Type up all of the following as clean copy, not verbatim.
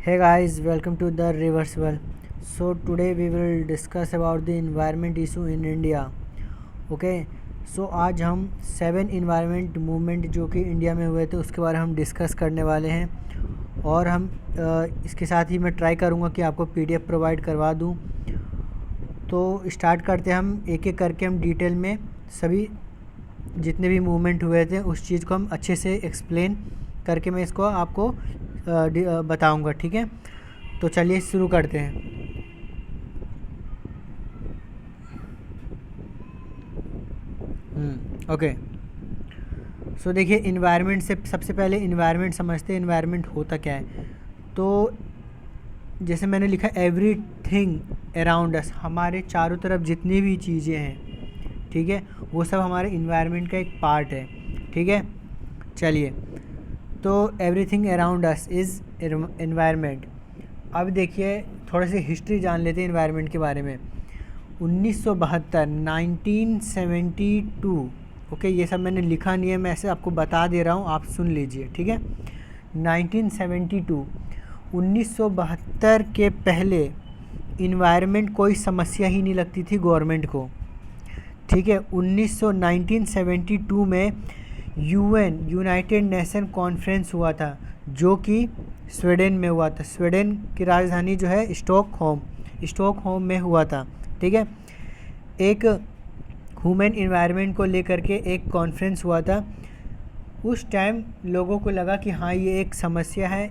Hey guys, welcome to the Reversible. So today we will discuss about the environment issue in India. Okay so आज हम 7 environment movement जो कि India में हुए थे उसके बारे में हम डिस्कस करने वाले हैं और हम इसके साथ ही मैं ट्राई करूँगा कि आपको पीडीएफ प्रोवाइड करवा दूँ। तो स्टार्ट करते हैं हम एक एक करके, हम डिटेल में सभी जितने भी मूवमेंट हुए थे उस चीज़ को हम अच्छे से एक्सप्लेन करके मैं इसको आपको बताऊंगा, ठीक है। तो चलिए शुरू करते हैं। ओके सो देखिए, इन्वायरमेंट से सबसे पहले इन्वायरमेंट समझते हैं। इन्वायरमेंट होता क्या है? तो जैसे मैंने लिखा एवरीथिंग अराउंड अस, हमारे चारों तरफ जितनी भी चीज़ें हैं, ठीक है, वो सब हमारे इन्वायरमेंट का एक पार्ट है, ठीक है। चलिए, तो everything around us is environment. अब देखिए, थोड़ा सी हिस्ट्री जान लेते हैं इन्वायरमेंट के बारे में। 1972 1972, ओके, ये सब मैंने लिखा नहीं है, मैं ऐसे आपको बता दे रहा हूँ, आप सुन लीजिए, ठीक है। 1972 1972 के पहले इन्वायरमेंट कोई समस्या ही नहीं लगती थी गवर्नमेंट को, ठीक है। 1972 में यूएन यूनाइटेड नेशन कॉन्फ्रेंस हुआ था जो कि स्वीडन में हुआ था। स्वीडन की राजधानी जो है स्टॉकहोम में हुआ था, ठीक है। एक ह्यूमन इन्वायरमेंट को लेकर के एक कॉन्फ्रेंस हुआ था। उस टाइम लोगों को लगा कि हाँ, ये एक समस्या है,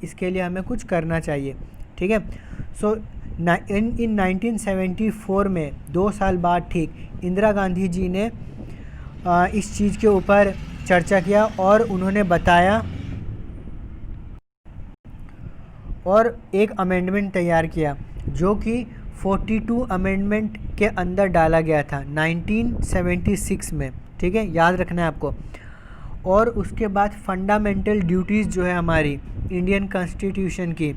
इसके लिए हमें कुछ करना चाहिए, ठीक है। सो इन 1974 में 2 साल बाद ठीक इंदिरा गांधी जी ने इस चीज़ के ऊपर चर्चा किया और उन्होंने बताया और एक अमेंडमेंट तैयार किया जो कि 42 अमेंडमेंट के अंदर डाला गया था 1976 में, ठीक है, याद रखना है आपको। और उसके बाद फंडामेंटल ड्यूटीज़ जो है हमारी इंडियन कॉन्स्टिट्यूशन की,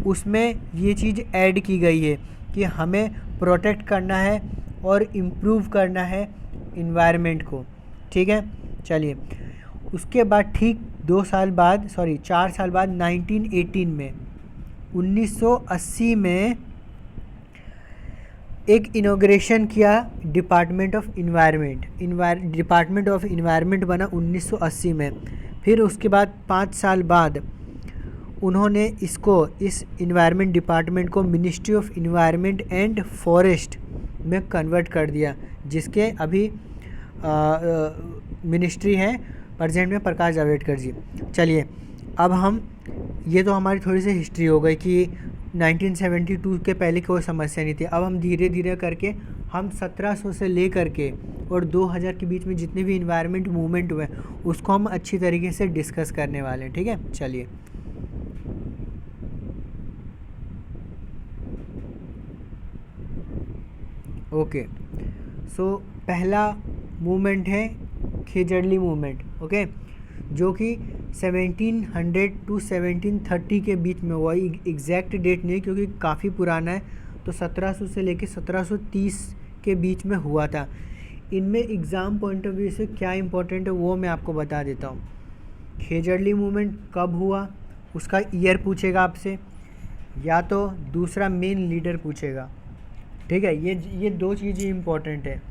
उसमें ये चीज़ ऐड की गई है कि हमें प्रोटेक्ट करना है और इम्प्रूव करना है इन्वायरमेंट को, ठीक है। चलिए, उसके बाद ठीक 4 साल बाद 1918 में 1980 में एक इनॉग्रेशन किया डिपार्टमेंट ऑफ इन्वायरमेंट बना 1980 में। फिर उसके बाद 5 साल बाद उन्होंने इस इन्वायरमेंट डिपार्टमेंट को ministry of environment and forest में कन्वर्ट कर दिया, जिसके अभी मिनिस्ट्री है प्रेजेंट में प्रकाश जावड़ेकर जी। चलिए, अब हम, ये तो हमारी थोड़ी सी हिस्ट्री हो गई कि 1972 के पहले कोई समस्या नहीं थी। अब हम धीरे धीरे करके हम 1700 से ले करके और 2000 के बीच में जितने भी इन्वायरमेंट मूवमेंट हुए उसको हम अच्छी तरीके से डिस्कस करने वाले हैं, ठीक है। चलिए, ओके सो पहला मूवमेंट है खेजड़ली मूवमेंट, ओके, जो कि 1700 टू 1730 के बीच में हुआ। एग्जैक्ट डेट नहीं क्योंकि काफ़ी पुराना है, तो 1700 से लेकर 1730 के बीच में हुआ था। इनमें एग्ज़ाम पॉइंट ऑफ व्यू से क्या इंपॉर्टेंट है वो मैं आपको बता देता हूँ। खेजड़ली मूवमेंट कब हुआ उसका ईयर पूछेगा आपसे, या तो दूसरा मेन लीडर पूछेगा, ठीक है। ये 2 चीज़ें इंपॉर्टेंट है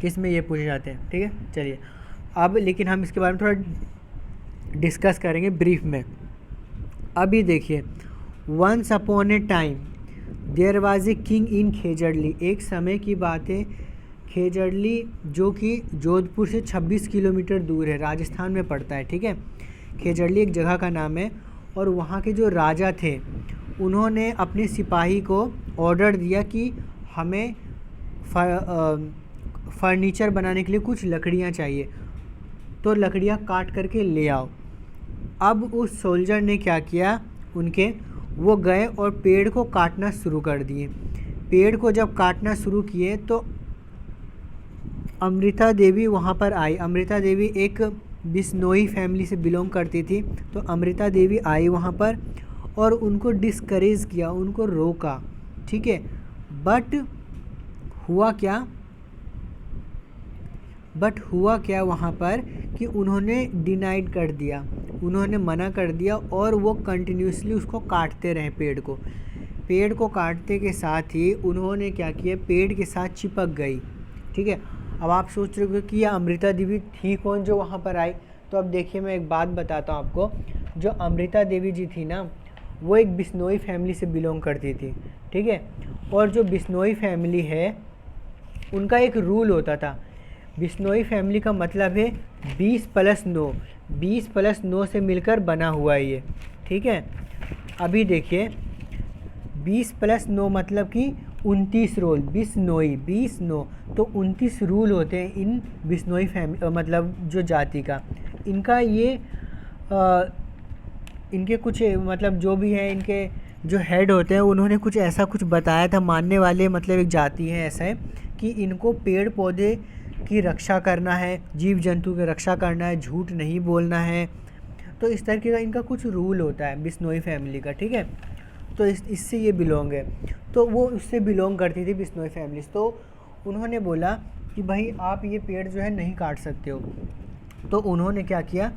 किस में ये पूछे जाते हैं, ठीक है। चलिए, अब लेकिन हम इसके बारे में थोड़ा डिस्कस करेंगे ब्रीफ में। अभी देखिए, once upon a time there was a king in Khejarli. एक समय की बात है, खेजड़ली जो कि जोधपुर से 26 किलोमीटर दूर है, राजस्थान में पड़ता है, ठीक है। खेजड़ली एक जगह का नाम है। और वहाँ के जो राजा थे उन्होंने अपने सिपाही को ऑर्डर दिया कि हमें फर्नीचर बनाने के लिए कुछ लकड़ियाँ चाहिए, तो लकड़ियाँ काट करके ले आओ। अब उस सोल्जर ने क्या किया, वो गए और पेड़ को काटना शुरू कर दिए। पेड़ को जब काटना शुरू किए तो अमृता देवी वहाँ पर आई। अमृता देवी एक बिश्नोई फैमिली से बिलोंग करती थी, तो अमृता देवी आई वहाँ पर और उनको डिस्करेज किया, उनको रोका, ठीक है। बट हुआ क्या वहाँ पर कि उन्होंने डिनाइड कर दिया, उन्होंने मना कर दिया और वो कंटिन्यूसली उसको काटते रहे पेड़ को काटते के साथ ही उन्होंने क्या किया, पेड़ के साथ चिपक गई। ठीक है, अब आप सोच रहे हो कि ये अमृता देवी थी कौन जो वहाँ पर आई? तो अब देखिए मैं एक बात बताता हूँ आपको। जो अमृता देवी जी थी ना, वो एक बिश्नोई फैमिली से बिलोंग करती थी। ठीक है, और जो बिश्नोई फैमिली है उनका एक रूल होता था। बिश्नोई फैमिली का मतलब है 20+9, 20+9 से मिलकर बना हुआ है ये। ठीक है, अभी देखिए 20+9 मतलब कि 29 रूल, बिश्नोई 20-9, तो 29 रूल होते हैं इन बिश्नोई फैमिली मतलब जो जाति का। इनका ये इनके कुछ मतलब जो भी है इनके जो हेड होते हैं उन्होंने कुछ ऐसा कुछ बताया था, मानने वाले मतलब एक जाति है ऐसा है कि इनको पेड़ पौधे की रक्षा करना है, जीव जंतु की रक्षा करना है, झूठ नहीं बोलना है। तो इस तरीके का इनका कुछ रूल होता है बिश्नोई फैमिली का। ठीक है, तो इससे ये बिलोंग है। तो वो उससे बिलोंग करती थी बिश्नोई फैमिलीज। तो उन्होंने बोला कि भाई आप ये पेड़ जो है नहीं काट सकते हो। तो उन्होंने क्या किया,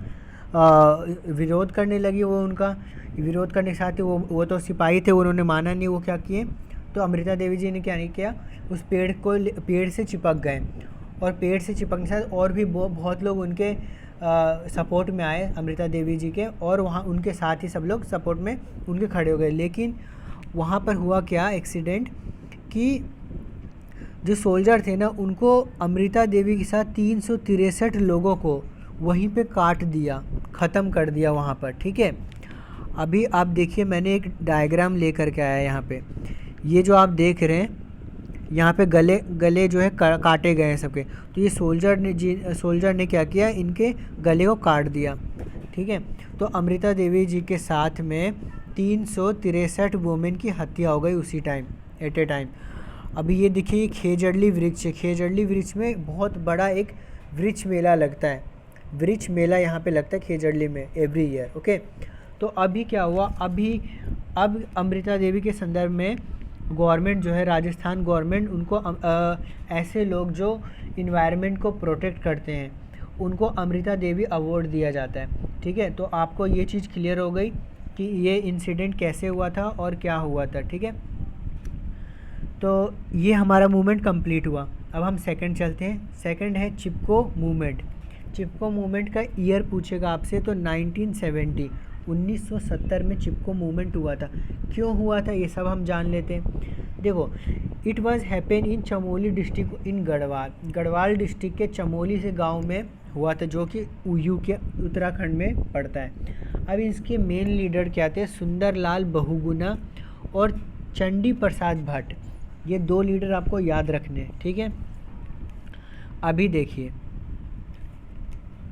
विरोध करने लगी वो। उनका विरोध करने के साथ ही वो तो सिपाही थे, उन्होंने माना नहीं। वो क्या किए, तो अमृता देवी जी ने क्या नहीं किया, उस पेड़ से चिपक गए। और पेड़ से चिपकने के साथ और भी बहुत लोग उनके सपोर्ट में आए अमृता देवी जी के, और वहाँ उनके साथ ही सब लोग सपोर्ट में उनके खड़े हो गए। लेकिन वहाँ पर हुआ क्या एक्सीडेंट कि जो सोल्जर थे ना, उनको अमृता देवी के साथ 363 लोगों को वहीं पे काट दिया, ख़त्म कर दिया वहाँ पर। ठीक है, अभी आप देखिए मैंने एक डायग्राम लेकर के आया यहाँ पे। ये जो आप देख रहे हैं यहाँ पे गले जो है काटे गए हैं सबके। तो ये सोल्जर ने क्या किया, इनके गले को काट दिया। ठीक है, तो अमृता देवी जी के साथ में 363 वुमेन की हत्या हो गई उसी टाइम, एट ए टाइम। अभी ये देखिए खेजड़ली वृक्ष है। खेजड़ली वृक्ष में बहुत बड़ा एक वृक्ष मेला लगता है। वृक्ष मेला यहाँ पे लगता है खेजड़ली में एवरी ईयर। ओके, तो अभी क्या हुआ, अब अमृता देवी के संदर्भ में गवर्नमेंट जो है, राजस्थान गवर्नमेंट, उनको ऐसे लोग जो इन्वायरमेंट को प्रोटेक्ट करते हैं उनको अमृता देवी अवार्ड दिया जाता है। ठीक है, तो आपको ये चीज़ क्लियर हो गई कि ये इंसिडेंट कैसे हुआ था और क्या हुआ था। ठीक है, तो ये हमारा मूवमेंट कंप्लीट हुआ। अब हम सेकंड चलते हैं। सेकंड है चिपको मूवमेंट। चिपको मूवमेंट का ईयर पूछेगा आपसे तो 1970, 1970 में चिपको मूवमेंट हुआ था। क्यों हुआ था ये सब हम जान लेते हैं। देखो, it was happen in Chamoli district in Garhwal district के चमोली से गांव में हुआ था, जो कि यू के उत्तराखंड में पड़ता है। अब इसके मेन लीडर क्या थे, सुंदरलाल बहुगुणा और चंडी प्रसाद भट्ट। ये दो लीडर आपको याद रखने हैं। ठीक है, अभी देखिए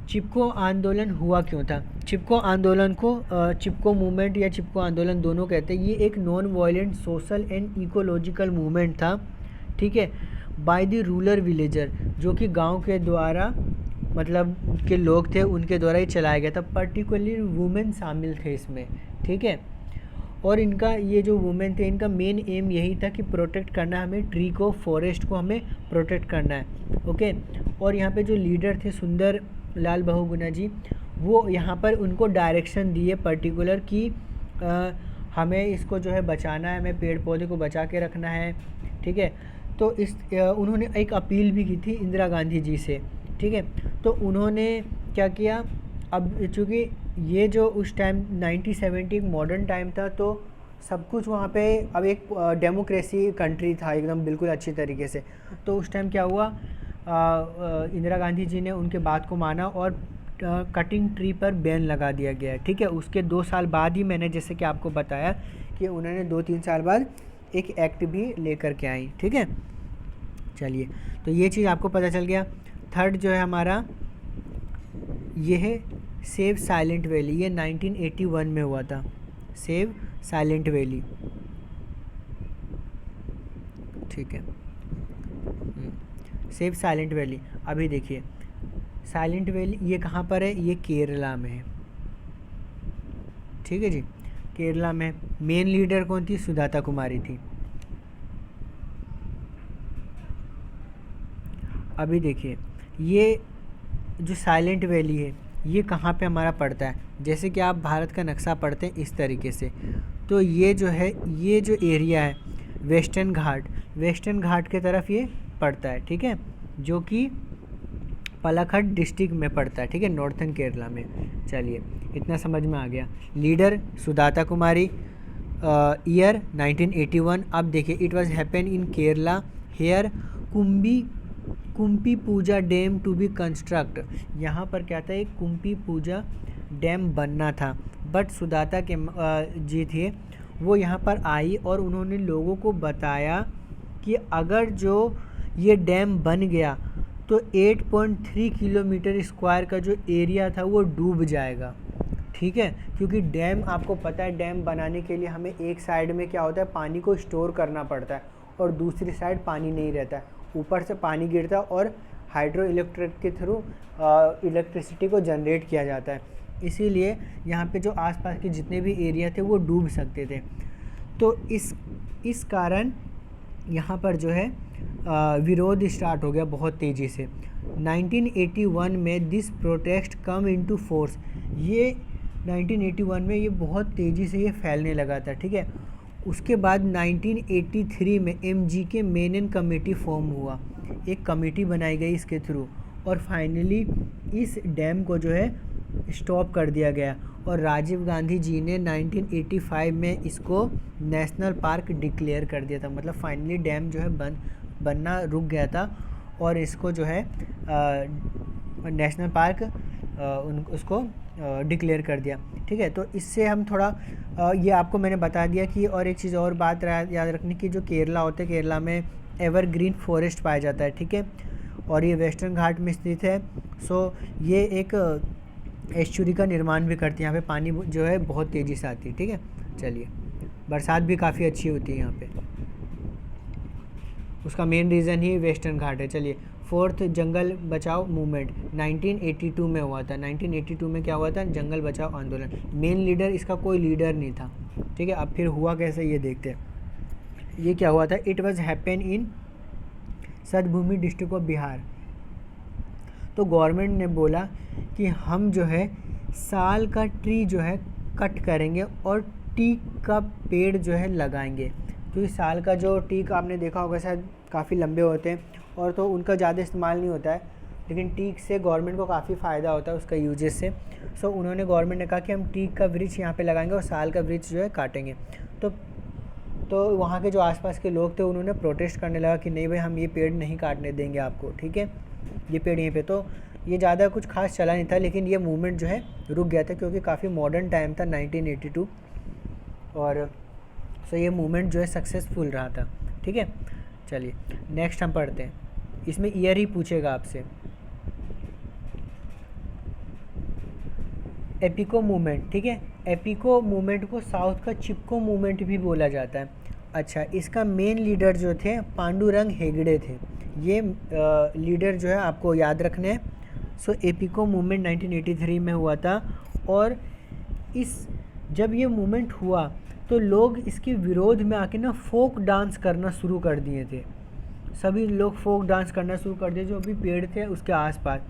चिपको आंदोलन हुआ क्यों था। चिपको आंदोलन को चिपको मूवमेंट या चिपको आंदोलन दोनों कहते हैं। ये एक non violent social and ecological movement था। ठीक है, बाय द रूरल विलेजर, जो कि गांव के द्वारा मतलब के लोग थे उनके द्वारा ही चलाया गया था। पर्टिकुलरली वुमेन शामिल थे इसमें। ठीक है, और इनका ये जो वुमेन थे इनका मेन एम यही था कि प्रोटेक्ट करना, हमें ट्री को, फॉरेस्ट को हमें प्रोटेक्ट करना है। ओके, और यहाँ पे जो लीडर थे सुंदर लाल बहुगुणा जी, वो यहाँ पर उनको डायरेक्शन दिए पर्टिकुलर कि हमें इसको जो है बचाना है, हमें पेड़ पौधे को बचा के रखना है। ठीक है, तो उन्होंने एक अपील भी की थी इंदिरा गांधी जी से। ठीक है, तो उन्होंने क्या किया, अब चूँकि ये जो उस टाइम 1970 मॉडर्न टाइम था, तो सब कुछ वहाँ पे अब एक डेमोक्रेसी कंट्री था एकदम बिल्कुल अच्छी तरीके से। तो उस टाइम क्या हुआ, इंदिरा गांधी जी ने उनके बात को माना और कटिंग ट्री पर बैन लगा दिया गया। ठीक है, उसके 2 साल बाद ही मैंने जैसे कि आपको बताया कि उन्होंने 2-3 साल बाद एक एक्ट भी लेकर के आई। ठीक है, चलिए, तो ये चीज़ आपको पता चल गया। थर्ड जो है हमारा ये है सेव साइलेंट वैली। ये 1981 में हुआ था, सेव साइलेंट वैली। ठीक है, सेव साइलेंट वैली। अभी देखिए साइलेंट वैली ये कहाँ पर है, ये केरला में है। ठीक है जी, केरला में। मेन लीडर कौन थी, सुजाता कुमारी थी। अभी देखिए ये जो साइलेंट वैली है ये कहाँ पे हमारा पड़ता है, जैसे कि आप भारत का नक्शा पढ़ते हैं इस तरीके से। तो ये जो है, ये जो एरिया है वेस्टर्न घाट के तरफ ये पड़ता है, ठीक है, जो कि पलाक्कड़ डिस्ट्रिक्ट में पड़ता है, ठीक है, नॉर्थन केरला में। चलिए, इतना समझ में आ गया। Leader Sudata Kumari, year 1981। अब देखिए, it was happen in Kerala, here कुम्पी पूजा डैम टू बी कंस्ट्रक्ट। यहाँ पर क्या था, एक कुम्पी पूजा डैम बनना था, बट सुदाता के जी थे, वो यहाँ पर आई और उन्होंने लोगों को बताया कि अगर जो ये डैम बन गया तो 8.3 किलोमीटर स्क्वायर का जो एरिया था वो डूब जाएगा, ठीक है। क्योंकि डैम, आपको पता है, डैम बनाने के लिए हमें एक साइड में क्या होता है, पानी को स्टोर करना पड़ता है और दूसरी साइड पानी नहीं रहता है, ऊपर से पानी गिरता है और हाइड्रो इलेक्ट्रिक के थ्रू इलेक्ट्रिसिटी को जनरेट किया जाता है। इसीलिए यहाँ पे जो आसपास के जितने भी एरिया थे वो डूब सकते थे। तो इस कारण यहाँ पर जो है विरोध स्टार्ट हो गया बहुत तेज़ी से। 1981 में this protest come into force. ये 1981 में ये बहुत तेज़ी से ये फैलने लगा था, ठीक है। उसके बाद 1983 में MGK मेनन कमेटी फॉर्म हुआ, एक कमेटी बनाई गई इसके थ्रू, और फाइनली इस डैम को जो है स्टॉप कर दिया गया और राजीव गांधी जी ने 1985 में इसको नेशनल पार्क डिक्लेयर कर दिया था। मतलब फाइनली डैम जो है बनना रुक गया था और इसको जो है नेशनल पार्क उसको डिक्लेयर कर दिया, ठीक है। तो इससे हम थोड़ा ये आपको मैंने बता दिया कि, और एक चीज़ और बात याद रखने की, जो केरला होते हैं, केरला में एवरग्रीन फॉरेस्ट पाया जाता है, ठीक है, और ये वेस्टर्न घाट में स्थित है। सो ये एक एस्चुरी का निर्माण भी करती है, यहाँ पे पानी जो है बहुत तेज़ी से आती है, ठीक है। चलिए, बरसात भी काफ़ी अच्छी होती है यहाँ पे, उसका मेन रीज़न ही वेस्टर्न घाट है। चलिए, फोर्थ जंगल बचाओ मूवमेंट 1982 में हुआ था। 1982 में क्या हुआ था, जंगल बचाओ आंदोलन। मेन लीडर इसका कोई लीडर नहीं था, ठीक है। अब फिर हुआ कैसे ये देखते हैं। ये क्या हुआ था, इट वाज हैपन इन सतभूमि डिस्ट्रिक्ट ऑफ बिहार। तो गवर्नमेंट ने बोला कि हम जो है साल का ट्री जो है कट करेंगे और टीक का पेड़ जो है लगाएंगे। क्योंकि साल का जो टीक आपने देखा होगा शायद काफ़ी लंबे होते हैं और तो उनका ज़्यादा इस्तेमाल नहीं होता है, लेकिन टीक से गवर्नमेंट को काफ़ी फ़ायदा होता है उसका यूजेस से। सो उन्होंने, गवर्नमेंट ने कहा कि हम टीक का वृक्ष यहाँ पे लगाएंगे और साल का वृक्ष जो है काटेंगे। तो वहाँ के जो आसपास के लोग थे उन्होंने प्रोटेस्ट करने लगा कि नहीं भाई, हम ये पेड़ नहीं काटने देंगे आपको, ठीक है, ये पेड़ यहीं पे। तो ये ज़्यादा कुछ खास चला नहीं था, लेकिन ये मूवमेंट जो है रुक गया था क्योंकि काफ़ी मॉडर्न टाइम था 1982, और सो ये मूवमेंट जो है सक्सेसफुल रहा था, ठीक है। चलिए, नेक्स्ट हम पढ़ते हैं। इसमें ईयर ही पूछेगा आपसे। एपिको मूवमेंट, ठीक है। एपिको मूवमेंट को साउथ का चिपको मूवमेंट भी बोला जाता है। अच्छा, इसका मेन लीडर जो थे पांडुरंग हेगड़े थे। ये लीडर जो है आपको याद रखने हैं। सो एपिको मूवमेंट 1983 में हुआ था, और जब ये मूवमेंट हुआ तो लोग इसके विरोध में आके ना फोक डांस करना शुरू कर दिए थे। सभी लोग फोक डांस करना शुरू कर दिए जो भी पेड़ थे उसके आसपास,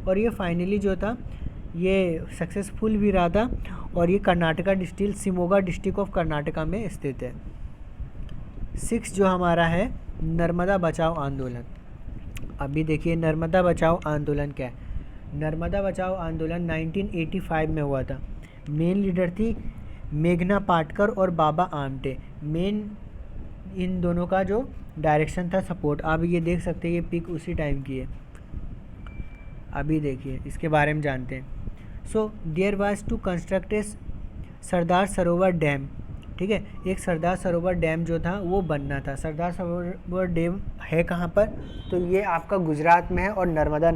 और ये फाइनली जो था ये सक्सेसफुल भी रहा था, और ये Karnataka district, Shimoga district of Karnataka में स्थित है। 6 जो हमारा है नर्मदा बचाओ आंदोलन। अभी देखिए, नर्मदा बचाओ आंदोलन क्या है। नर्मदा बचाओ आंदोलन 1985 में हुआ था। मेन लीडर थी मेघना पाटकर और बाबा आमटे। मेन इन दोनों का जो डायरेक्शन था सपोर्ट, आप ये देख सकते हैं, ये पिक उसी टाइम की है। अभी देखिए, इसके बारे में जानते हैं। So there was to construct a Sardar Sarovar dam, ठीक है। एक सरदार सरोवर डैम जो था वो बनना था। सरदार सरोवर डैम है कहाँ पर, तो ये आपका गुजरात में है और नर्मदा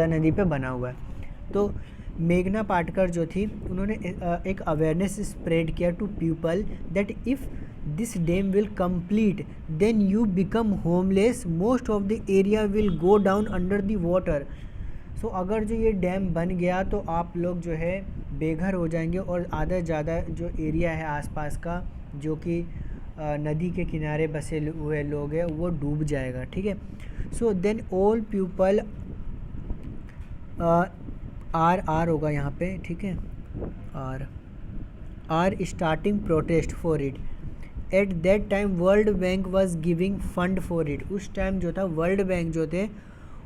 नदी पे बना हुआ है। तो मेघना पाटकर जो थी उन्होंने एक अवेयरनेस स्प्रेड किया to people that if this dam will complete then you become homeless, most of the area will go down under the water. So अगर जो ये डैम बन गया तो आप लोग जो है बेघर हो जाएंगे और आधा से ज़्यादा जो एरिया है आसपास का जो कि नदी के किनारे बसे हुए लोग हैं वो डूब जाएगा, ठीक है। So then all people are होगा यहाँ पे, ठीक है, are starting protest for it. At that time World Bank was giving fund for it. उस टाइम जो था वर्ल्ड बैंक जो थे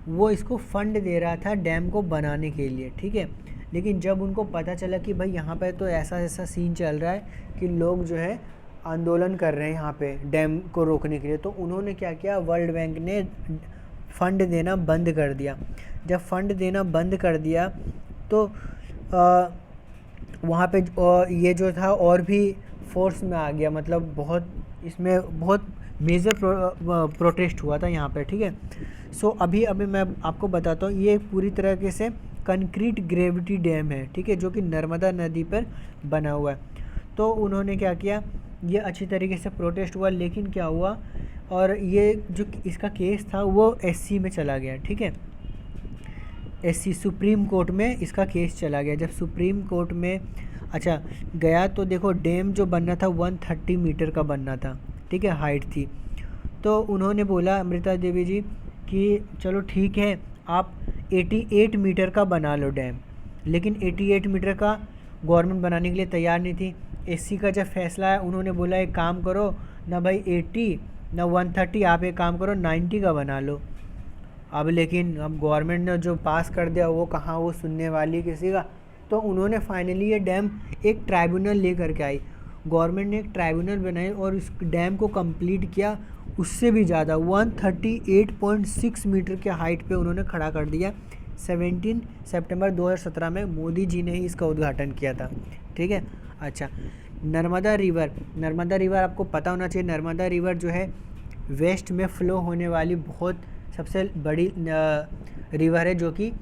वो इसको फंड दे रहा था डैम को बनाने के लिए, ठीक है। लेकिन जब उनको पता चला कि भाई यहाँ पे तो ऐसा ऐसा सीन चल रहा है कि लोग जो है आंदोलन कर रहे हैं यहाँ पे डैम को रोकने के लिए, तो उन्होंने क्या किया, वर्ल्ड बैंक ने फ़ंड देना बंद कर दिया। जब फंड देना बंद कर दिया तो वहाँ पे ये जो था और भी फोर्स में आ गया, मतलब बहुत इसमें बहुत मेजर प्रोटेस्ट हुआ था यहाँ पे, ठीक है। सो अभी मैं आपको बताता हूँ, ये पूरी तरीके से कंक्रीट ग्रेविटी डैम है, ठीक है, जो कि नर्मदा नदी पर बना हुआ है। तो उन्होंने क्या किया, ये अच्छी तरीके से प्रोटेस्ट हुआ, लेकिन क्या हुआ, और ये जो इसका केस था वो एससी में चला गया, ठीक है, एससी सुप्रीम कोर्ट में इसका केस चला गया। जब सुप्रीम कोर्ट में अच्छा गया तो देखो डैम जो बनना था 130 मीटर का बनना था, ठीक है, हाइट थी। तो उन्होंने बोला अमृता देवी जी कि चलो ठीक है आप 88 मीटर का बना लो डैम, लेकिन 88 मीटर का गवर्नमेंट बनाने के लिए तैयार नहीं थी। एससी का जब फैसला है उन्होंने बोला एक काम करो ना भाई 80 ना 130, आप एक काम करो 90 का बना लो। अब लेकिन अब गवर्नमेंट ने जो पास कर दिया वो कहाँ वो सुनने वाली किसी का। तो उन्होंने फाइनली ये डैम एक ट्राइब्यूनल ले करके आई, गवर्नमेंट ने एक ट्राइब्यूनल बनाई और इस डैम को कंप्लीट किया, उससे भी ज़्यादा 138.6 मीटर के हाइट पे उन्होंने खड़ा कर दिया। 17 सितंबर 2017 में मोदी जी ने ही इसका उद्घाटन किया था, ठीक है। अच्छा, नर्मदा रिवर आपको पता होना चाहिए, नर्मदा रिवर जो है वेस्ट में फ़्लो होने वाली बहुत सबसे बड़ी रिवर है, जो कि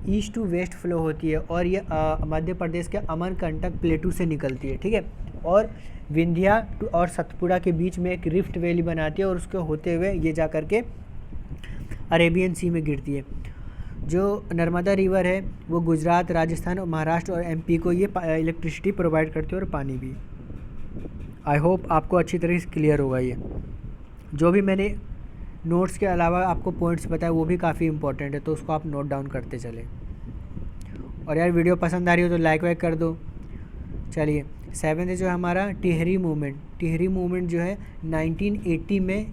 ईस्ट टू वेस्ट फ़्लो होती है, और ये मध्य प्रदेश के अमरकंटक प्लेटू से निकलती है, ठीक है, और विंध्या और सतपुड़ा के बीच में एक रिफ्ट वैली बनाती है, और उसके होते हुए ये जा कर के अरेबियन सी में गिरती है। जो नर्मदा रिवर है वो गुजरात, राजस्थान और महाराष्ट्र और एमपी को ये इलेक्ट्रिसिटी प्रोवाइड करती है, और पानी भी। आई होप आपको अच्छी तरह से क्लियर होगा। ये जो भी मैंने नोट्स के अलावा आपको पॉइंट्स बताए वो भी काफ़ी इंपॉर्टेंट है, तो उसको आप नोट डाउन करते चले। और यार वीडियो पसंद आ रही हो तो लाइक वाइक कर दो। चलिए, 7 जो है हमारा टिहरी मूवमेंट जो है 1980 में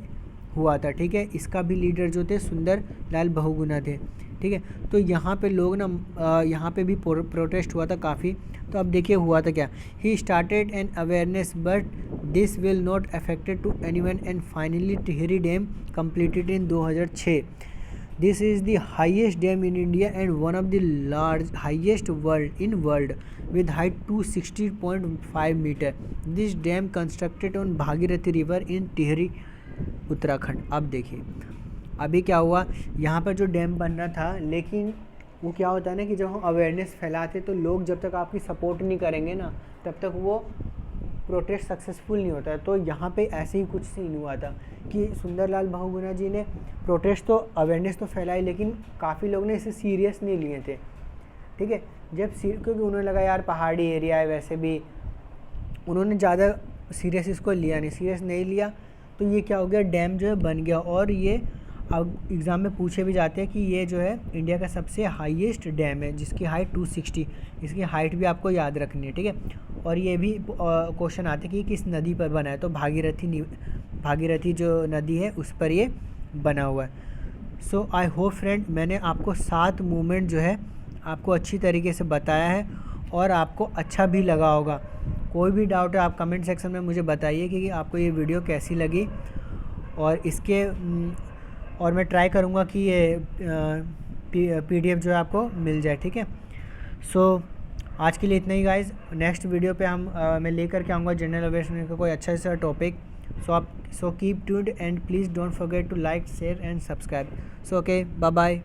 हुआ था, ठीक है। इसका भी लीडर जो थे सुंदर लाल बहुगुणा थे, ठीक है। तो यहाँ पे लोग ना यहाँ पे भी प्रोटेस्ट हुआ था काफ़ी। तो अब देखिए हुआ था क्या, he started an awareness but this will not affected to anyone and finally Tehri dam completed in 2006। This is the highest dam in India and one of the highest in world with height 260.5 metre. This dam constructed on Bhagirathi river in Tehri Uttarakhand. अब देखिए अभी क्या हुआ, यहाँ पर जो dam बनना था, लेकिन वो क्या होता है ना कि जब हम अवेयरनेस फैलाते तो लोग जब तक आपकी सपोर्ट नहीं करेंगे ना तब तक वो प्रोटेस्ट सक्सेसफुल नहीं होता है। तो यहाँ पे ऐसे ही कुछ सीन हुआ था कि सुंदरलाल बहुगुणा जी ने प्रोटेस्ट तो अवेयरनेस तो फैलाई, लेकिन काफ़ी लोग ने इसे सीरियस नहीं लिए थे, ठीक है। क्योंकि उन्हें लगा यार पहाड़ी एरिया है, वैसे भी उन्होंने ज़्यादा सीरियस नहीं लिया। तो ये क्या हो गया, डैम जो है बन गया, और ये अब एग्ज़ाम में पूछे भी जाते हैं कि ये जो है इंडिया का सबसे हाईएस्ट डैम है, जिसकी हाइट 260, इसकी हाइट भी आपको याद रखनी है, ठीक है। और ये भी क्वेश्चन आते हैं कि किस नदी पर बना है, तो भागीरथी जो नदी है उस पर ये बना हुआ है। सो आई होप फ्रेंड मैंने आपको 7 मूवमेंट जो है आपको अच्छी तरीके से बताया है और आपको अच्छा भी लगा होगा। कोई भी डाउट है आप कमेंट सेक्शन में मुझे बताइए कि आपको ये वीडियो कैसी लगी, और मैं ट्राई करूँगा कि ये PDF जो है आपको मिल जाए, ठीक है। सो आज के लिए इतना ही गाइज। नेक्स्ट वीडियो पे मैं लेकर के आऊँगा जनरल अवेयरनेस का कोई अच्छा सा topic. So keep tuned and please don't forget to like, share and subscribe. So okay, bye bye.